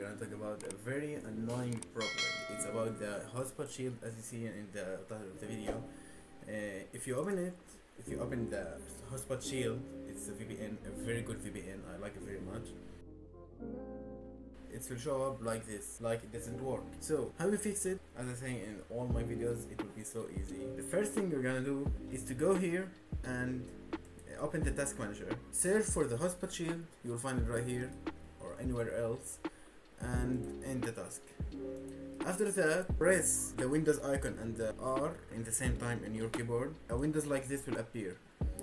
gonna talk about a very annoying problem. It's about the hotspot shield, as you see in the title of the video. If you open the hotspot shield, it's a VPN, a very good VPN. I like it very much. It will show up like this, like it doesn't work. So how we fix it? As I say in all my videos, it will be so easy. The first thing you're gonna do is to go here and open the task manager, search for the hotspot shield. You'll find it right here or anywhere else, and end the task. After that, press the Windows icon and the R in the same time in your keyboard. A Windows like this will appear.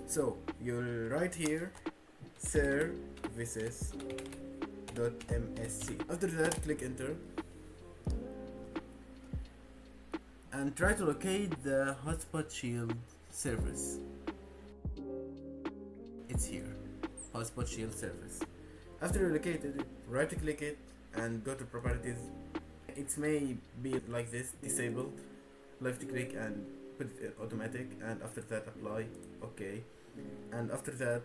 So you'll write here services.msc. After that, click enter and try to locate the hotspot shield service. It's here, hotspot shield service. After you locate it, right click it and go to properties. It may be like this, disabled. Left click and put it automatic, and after that apply, okay, and after that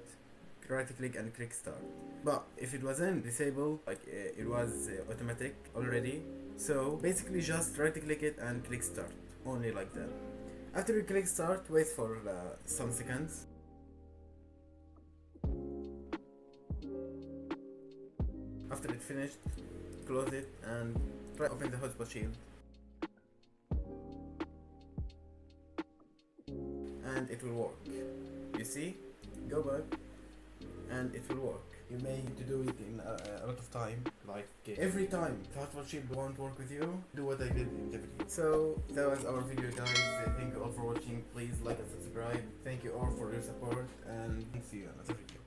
right click and click start. But if it wasn't disabled, like it was automatic already, so basically just right click it and click start, only like that. After you click start, wait for some seconds. After it finished, close it and try open the hotspot shield, and it will work. You see, go back and it will work. You may need to do it in a lot of time, like every time the hotspot shield won't work with you, do what I did in the video. So that was our video, guys. Thank you all for watching. Please like and subscribe. Thank you all for your support, and see you in another video.